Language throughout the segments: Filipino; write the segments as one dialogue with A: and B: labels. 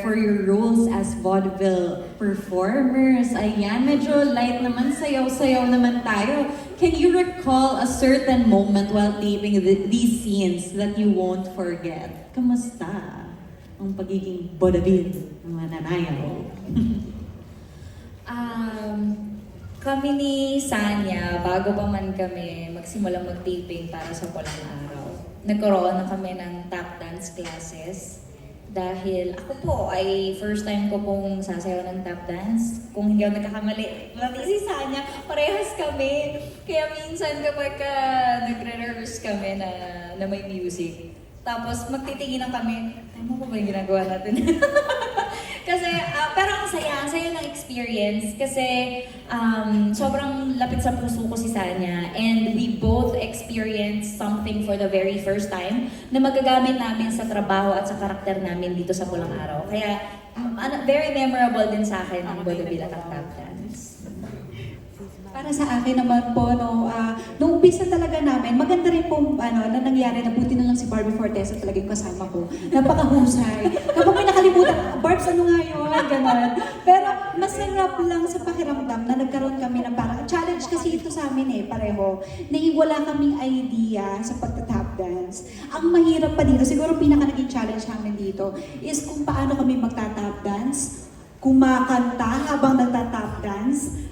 A: for your roles as vaudeville performers. Ayan, medyo light naman, sayaw-sayaw naman tayo. Can you recall a certain moment while taping these scenes that you won't forget? Kamusta ang pagiging vaudeville ng mananayaw?
B: Kami ni Sanya, bago pa man kami magsimulang mag-taping para sa Pulang Araw, nagkaroon na kami ng tap dance classes. Dahil ako po ay first time ko pong sasayaw ng tap dance. Kung hindi ako nagkakamali, pati si Sanya, parehas kami. Kaya minsan kapag nagre-rehearse kami na may music, tapos magtitinginan kami, tama ba yung ginagawa natin? Kasi, pero ang saya ng experience kasi sobrang lapit sa puso ko si Sanya and we both experienced something for the very first time na magagamit namin sa trabaho at sa karakter namin dito sa Pulang Araw. Kaya, very memorable din sa akin ang vaudeville at ang tap dance.
C: Para sa akin naman po, nung umpisa talaga namin, maganda rin po na nangyari na buti na lang si Barbie Fortesa talaga yung kasama ko. Napakahusay. Kapag may nakalimutan, Barbs, ano nga yun? Ganon. Pero masarap lang sa pakiramdam na nagkaroon kami ng parang challenge kasi ito sa amin pareho. Na wala kaming idea sa pagta-tap dance. Ang mahirap pa dito, siguro pinaka naging challenge namin dito, is kung paano kami magta-tap dance, kumakanta habang nagta-tap dance,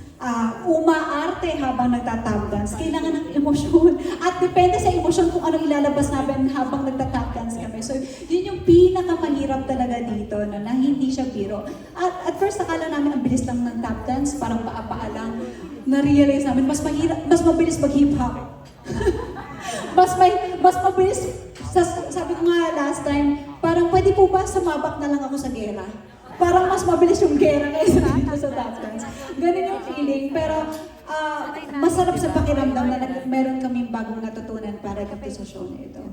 C: umaarte habang nagta-tap dance. Kailangan ng emosyon. At depende sa emosyon kung ano ilalabas namin habang nagta-tap dance kami. So, yun yung pinakamahirap talaga dito na hindi siya biro. At first, akala namin ang bilis lang ng tap dance, parang paa-paa lang. Na-realize namin, mas mabilis mag-hip-hop. mas mabilis, sabi ko nga last time, parang pwede po ba sumabak na lang ako sa gera? Parang mas mabilis yung gera kaysa dito sa tap dance. Ganun yung feeling. Pero masarap sa pakiramdam na meron kaming bagong natutunan para dito sa show na ito.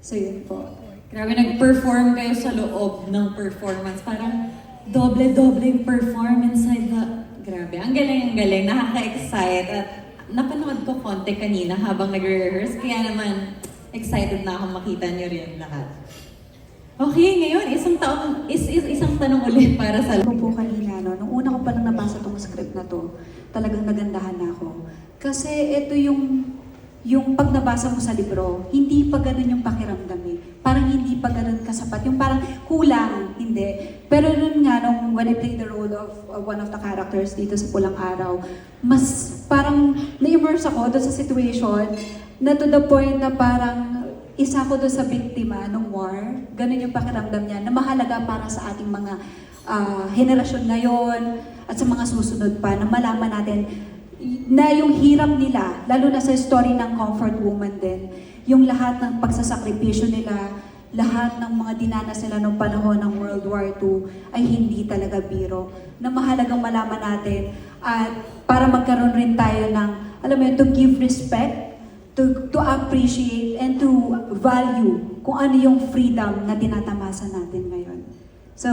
C: So yun po.
A: Grabe, nag-perform kayo sa loob ng performance. Parang doble-doble yung performance inside the... Grabe, ang galing, nakaka-excite. At napanood ko konti kanina habang nag-rehearse. Kaya naman, excited na akong makita niyo rin lahat. Okay, ngayon, isang tanong ulit para sa...
C: Ako po kanina, nung una ko palang nabasa tong script na to, talagang nagandahan na ako. Kasi ito yung pag nabasa mo sa libro, hindi pa ganun yung pakiramdam Parang hindi pa ganun kasapat. Yung parang kulang, hindi. Pero nun nga, when I played the role of one of the characters dito sa Pulang Araw, mas parang na-immerse ako doon sa situation na to the point na parang isa ko doon sa biktima ng war. Ganun yung pakiramdam niya na mahalaga para sa ating mga henerasyon ngayon at sa mga susunod pa na malaman natin na yung hirap nila, lalo na sa story ng Comfort Woman din, yung lahat ng pagsasakripisyo nila, lahat ng mga dinanas nila noong panahon ng World War II ay hindi talaga biro. Na mahalagang malaman natin at para magkaroon rin tayo ng, alam mo yun, to give respect, to appreciate and to value kung ano yung freedom na tinatamasa natin ngayon. So,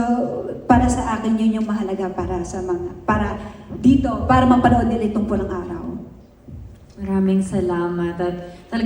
C: para sa akin yun yung mahalaga para dito, para mapanood nila itong Pulang Araw.
A: Maraming salamat. At talagang